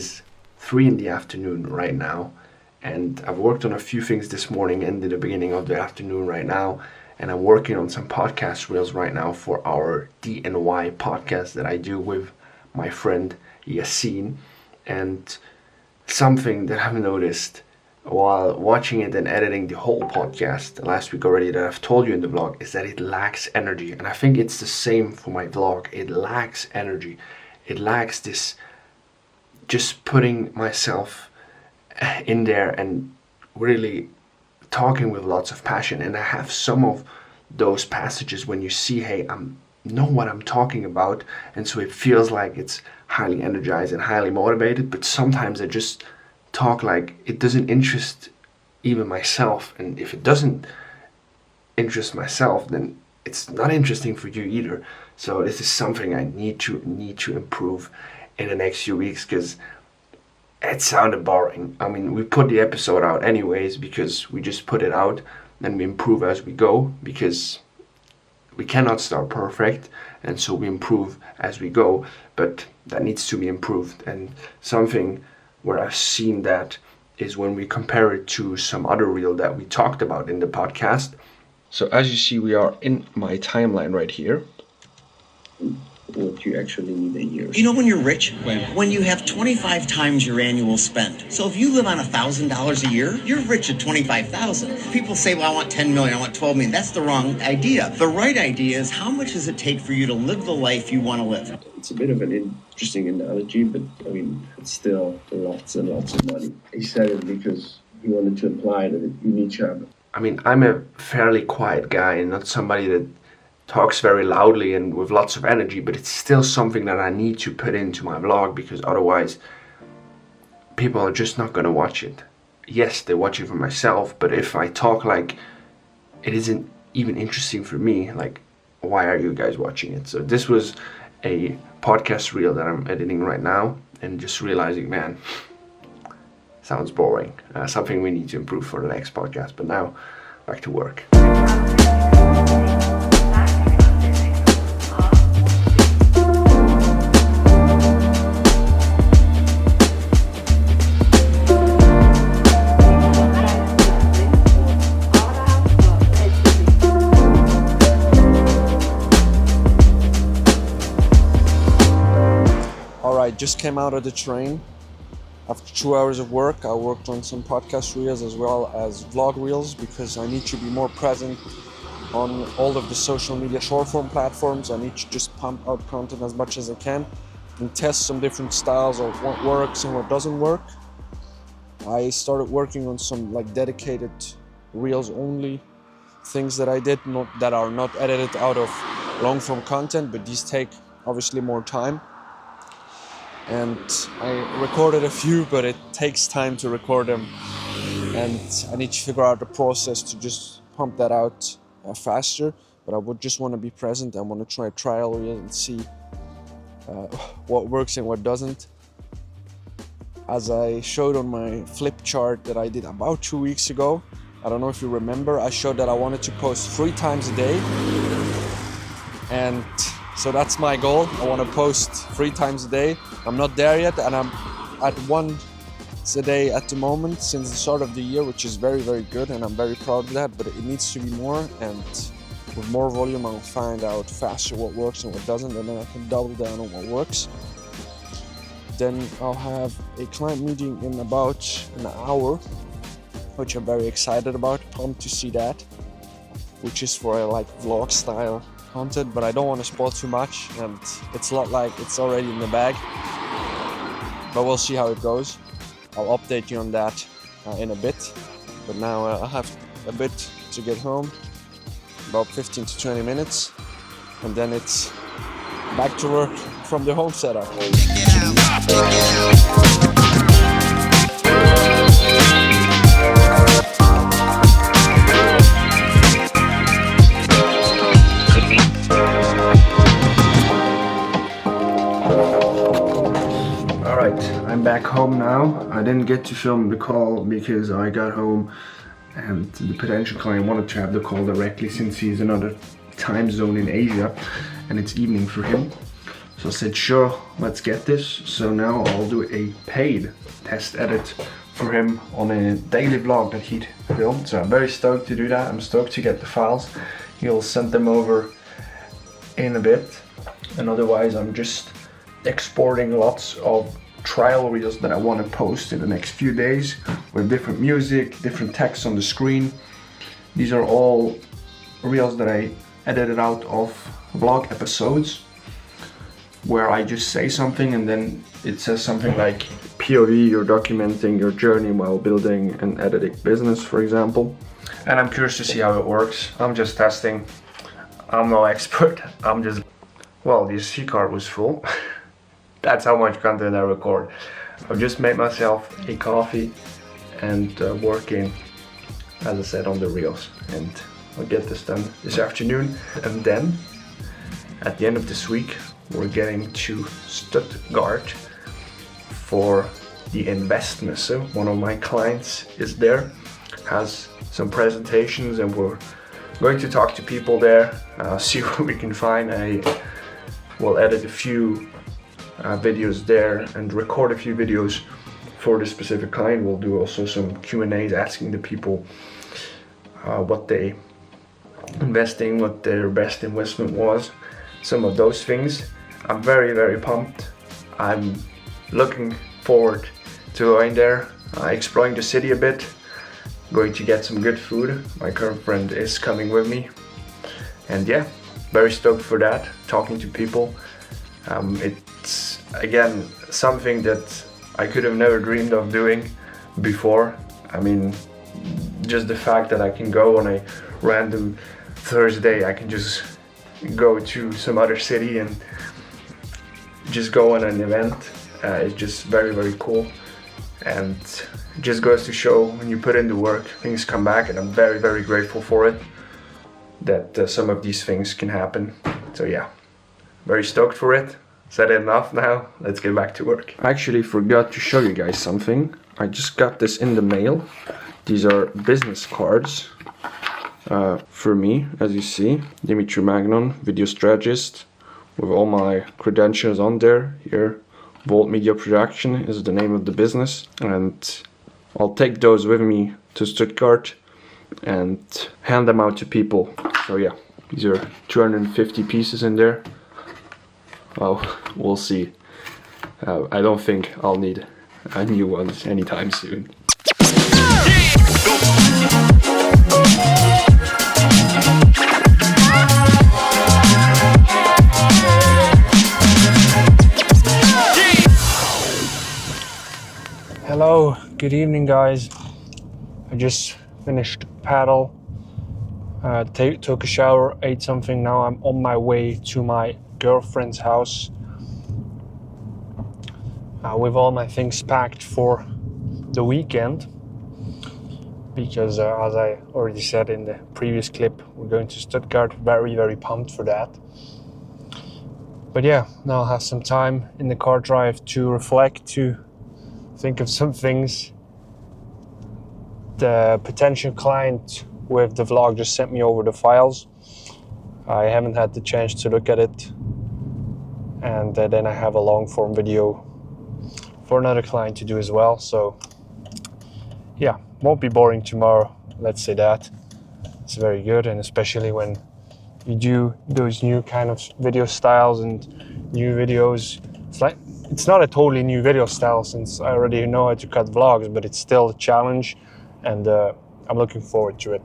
is 3 in the afternoon right now, and I've worked on a few things this morning and in the beginning of the afternoon right now, and I'm working on some podcast reels right now for our DNY podcast that I do with my friend Yassine. And something that I've noticed while watching it and editing the whole podcast last week already, that I've told you in the vlog, is that it lacks energy. And I think it's the same for my vlog. It lacks energy. It lacks this just putting myself in there and really talking with lots of passion. And I have some of those passages when you see, hey, I know what I'm talking about, and so it feels like it's highly energized and highly motivated. But sometimes I just talk like it doesn't interest even myself, and if it doesn't interest myself, then it's not interesting for you either. So this is something I need to improve in the next few weeks, because it sounded boring. I mean, we put the episode out anyways because we just put it out, and we improve as we go, because we cannot start perfect, and so we improve as we go. But that needs to be improved, and something where I've seen that is when we compare it to some other reel that we talked about in the podcast. So as you see, we are in my timeline right here. What you actually need a year. You know when you're rich? When you have 25 times your annual spend. So if you live on $1,000 a year, you're rich at 25,000. People say, well, I want 10 million, I want 12 million. That's the wrong idea. The right idea is, how much does it take for you to live the life you want to live? It's a bit of an interesting analogy, but I mean, it's still lots and lots of money. He said it because he wanted to imply that you need to have it. I mean, I'm a fairly quiet guy and not somebody that talks very loudly and with lots of energy, but it's still something that I need to put into my vlog, because otherwise people are just not going to watch it. Yes, they watch it for myself, but if I talk like it isn't even interesting for me, like, why are you guys watching it? So this was a podcast reel that I'm editing right now, and just realizing, man, sounds boring. Something we need to improve for the next podcast. But now, back to work. Alright, just came out of the train. After 2 hours of work, I worked on some podcast reels as well as vlog reels, because I need to be more present on all of the social media short form platforms. I need to just pump out content as much as I can and test some different styles of what works and what doesn't work. I started working on some like dedicated reels only things that I did, that are not edited out of long form content, but these take obviously more time. And I recorded a few, but it takes time to record them, and I need to figure out the process to just pump that out faster. But I would just want to be present. I want to try trial reel and see what works and what doesn't. As I showed on my flip chart that I did about 2 weeks ago, I don't know if you remember, I showed that I wanted to post 3 times a day, and so that's my goal. I want to post 3 times a day. I'm not there yet, and I'm at once a day at the moment since the start of the year, which is very, very good, and I'm very proud of that, but it needs to be more, and with more volume I'll find out faster what works and what doesn't, and then I can double down on what works. Then I'll have a client meeting in about an hour, which I'm very excited about, pumped to see that, which is for a like vlog style content, but I don't want to spoil too much, and it's not like it's already in the bag, but we'll see how it goes. I'll update you on that in a bit, but now I have a bit to get home, about 15 to 20 minutes, and then it's back to work from the home setup. I'm back home now. I didn't get to film the call because I got home and the potential client wanted to have the call directly, since he's another time zone in Asia and it's evening for him. So I said, sure, let's get this. So now I'll do a paid test edit for him on a daily vlog that he'd filmed. So I'm very stoked to do that. I'm stoked to get the files. He'll send them over in a bit. And otherwise I'm just exporting lots of trial reels that I want to post in the next few days with different music, different text on the screen. These are all reels that I edited out of vlog episodes where I just say something and then it says something like POV, you're documenting your journey while building an editing business, for example. And I'm curious to see how it works. I'm just testing. I'm no expert. Well, the SD card was full. That's how much content I record. I've just made myself a coffee and working, as I said, on the reels. And I'll get this done this afternoon. And then, at the end of this week, we're getting to Stuttgart for the INVEST Messe. One of my clients is there, has some presentations, and we're going to talk to people there, see what we can find. I will edit a few videos there and record a few videos for this specific client. We'll do also some Q&As asking the people what they investing, what their best investment was, some of those things. I'm very pumped. I'm looking forward to going there, exploring the city a bit, going to get some good food. My girlfriend is coming with me, and yeah, very stoked for that, talking to people. It's again something that I could have never dreamed of doing before. I mean, just the fact that I can go on a random Thursday, I can just go to some other city and just go on an event. It's just very cool, and it just goes to show when you put in the work, things come back, and I'm very grateful for it, that some of these things can happen. So yeah, very stoked for it. Said enough now, let's get back to work. I actually forgot to show you guys something. I just got this in the mail. These are business cards for me, as you see. Dimitri Magnon, video strategist, with all my credentials on there. Here, Volt Media Production is the name of the business, and I'll take those with me to Stuttgart and hand them out to people. So yeah, these are 250 pieces in there. Well, we'll see. I don't think I'll need new ones anytime soon. Hello, good evening guys. I just finished paddle, took a shower, ate something. Now I'm on my way to my girlfriend's house with all my things packed for the weekend, because as I already said in the previous clip, we're going to Stuttgart. Very pumped for that. But yeah, now I'll have some time in the car drive to reflect, to think of some things. The potential client with the vlog just sent me over the files. I haven't had the chance to look at it, and then I have a long form video for another client to do as well. So yeah, won't be boring tomorrow, let's say that. It's very good, and especially when you do those new kind of video styles and new videos. It's not a totally new video style, since I already know how to cut vlogs, but it's still a challenge, and I'm looking forward to it.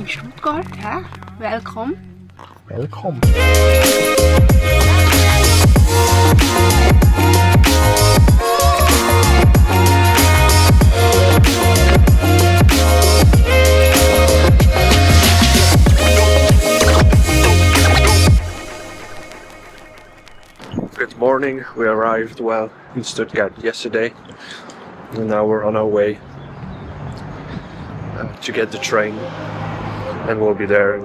Stuttgart, ja. Welkom. Welkom. morning. We arrived in Stuttgart yesterday, and now we're on our way to get the train, and we'll be there in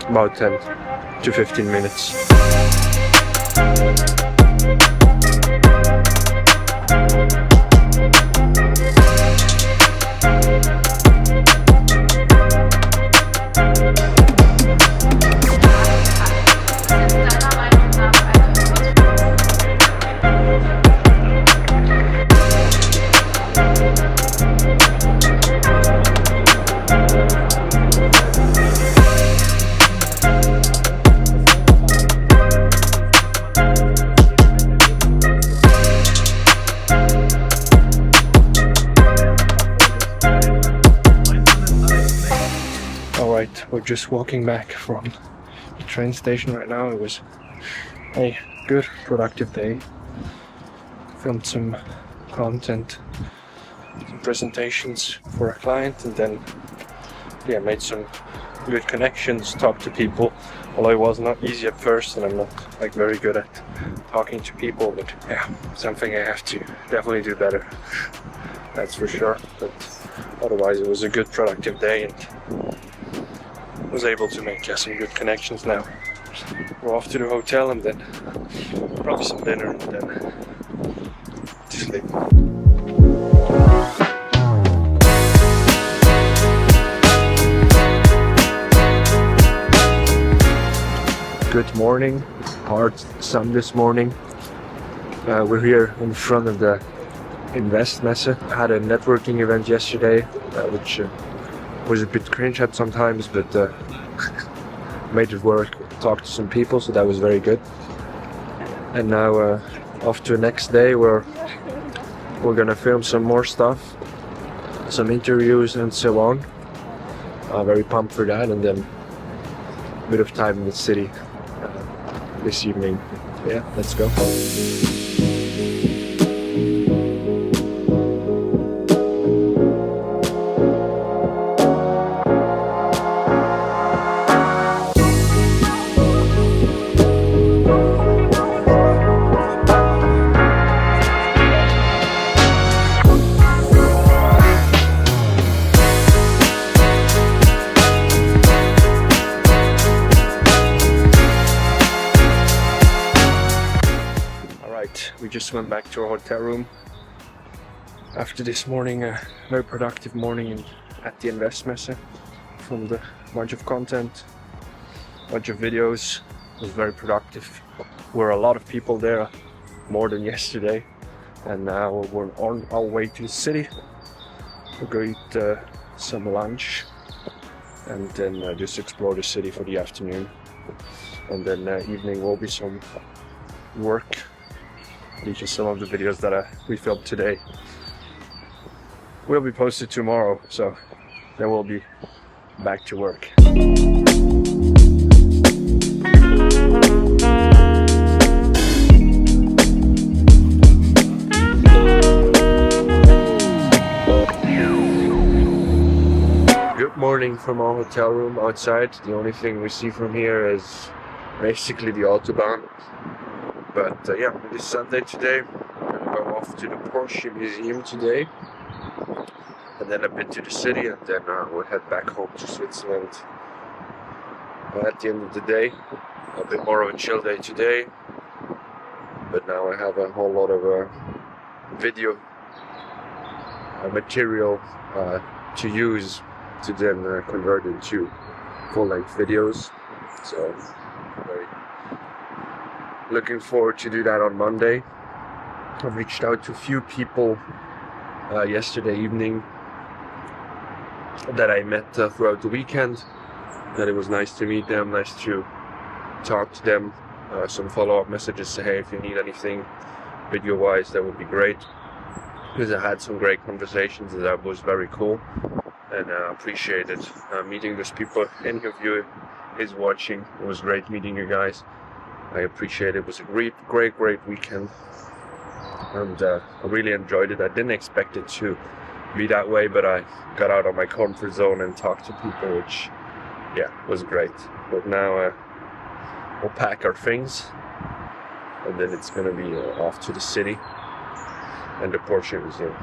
about 10 to 15 minutes. We're just walking back from the train station right now. It was a good, productive day. Filmed some content, some presentations for a client, and then made some good connections, talked to people. Although it was not easy at first, and I'm not very good at talking to people, but something I have to definitely do better. That's for sure. But otherwise, it was a good, productive day, and was able to make some good connections now. We're off to the hotel and then probably some dinner and then to sleep. Good morning, hard sun this morning. We're here in front of the INVEST Messe. I had a networking event yesterday, which was a bit cringe at sometimes, but made it work. Talked to some people, so that was very good. And now off to the next day, we're gonna film some more stuff, some interviews and so on. Very pumped for that, and then a bit of time in the city this evening. Yeah, let's go. We just went back to our hotel room after this morning, a very productive morning at the INVEST Messe. Filmed a bunch of content, bunch of videos. It was very productive. Were a lot of people there, more than yesterday, and now we're on our way to the city. We'll go eat some lunch and then just explore the city for the afternoon, and then evening will be some work. These are some of the videos that we filmed today. Will be posted tomorrow, so then we'll be back to work. Good morning from our hotel room outside. The only thing we see from here is basically the Autobahn. But it is Sunday today. I'm gonna go off to the Porsche Museum today, and then a bit to the city, and then we'll head back home to Switzerland. At the end of the day, a bit more of a chill day today, but now I have a whole lot of video material to use to then convert into full-length videos. So very looking forward to do that on Monday. I reached out to a few people yesterday evening that I met throughout the weekend. That it was nice to meet them, nice to talk to them. Some follow-up messages, say hey, if you need anything video-wise, that would be great. Because I had some great conversations, and that was very cool, and I appreciated meeting those people. Any of you is watching, it was great meeting you guys. I appreciate it. It was a great weekend, and I really enjoyed it. I didn't expect it to be that way, but I got out of my comfort zone and talked to people, which was great. But now we'll pack our things and then it's gonna be off to the city and the Porsche Museum.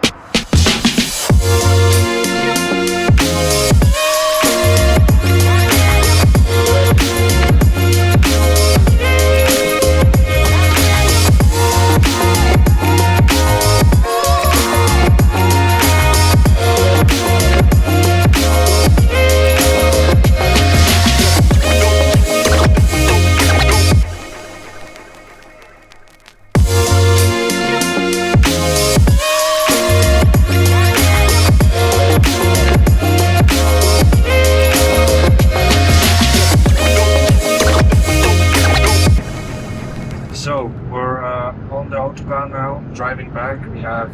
So we're on the Autobahn now, driving back. We have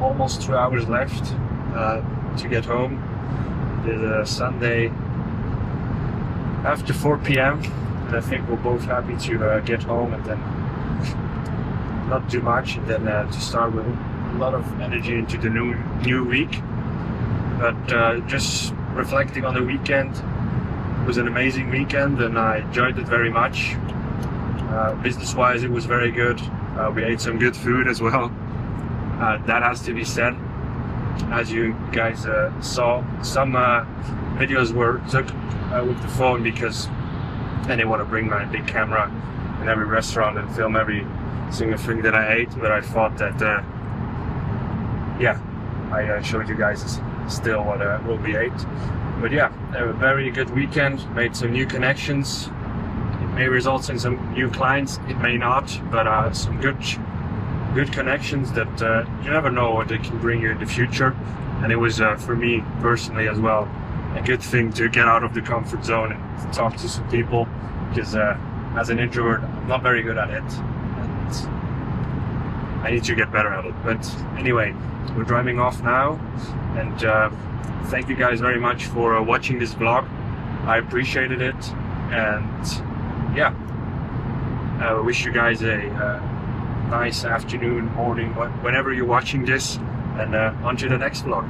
almost 2 hours left to get home. It's a Sunday after 4 p.m. and I think we're both happy to get home and then not too much, and then to start with a lot of energy into the new week. But just reflecting on the weekend, it was an amazing weekend and I enjoyed it very much. Business-wise, it was very good. We ate some good food as well. That has to be said. As you guys saw, some videos were took with the phone because I didn't want to bring my big camera in every restaurant and film every single thing that I ate. But I thought that, I showed you guys still what we ate. But yeah, a very good weekend. Made some new connections. May result in some new clients, it may not, but some good connections that you never know what they can bring you in the future. And it was for me personally as well a good thing to get out of the comfort zone and talk to some people, because as an introvert I'm not very good at it and I need to get better at it. But anyway, we're driving off now, and thank you guys very much for watching this vlog. I appreciated it, and yeah, I wish you guys a nice afternoon, morning, whenever you're watching this, and on to the next vlog.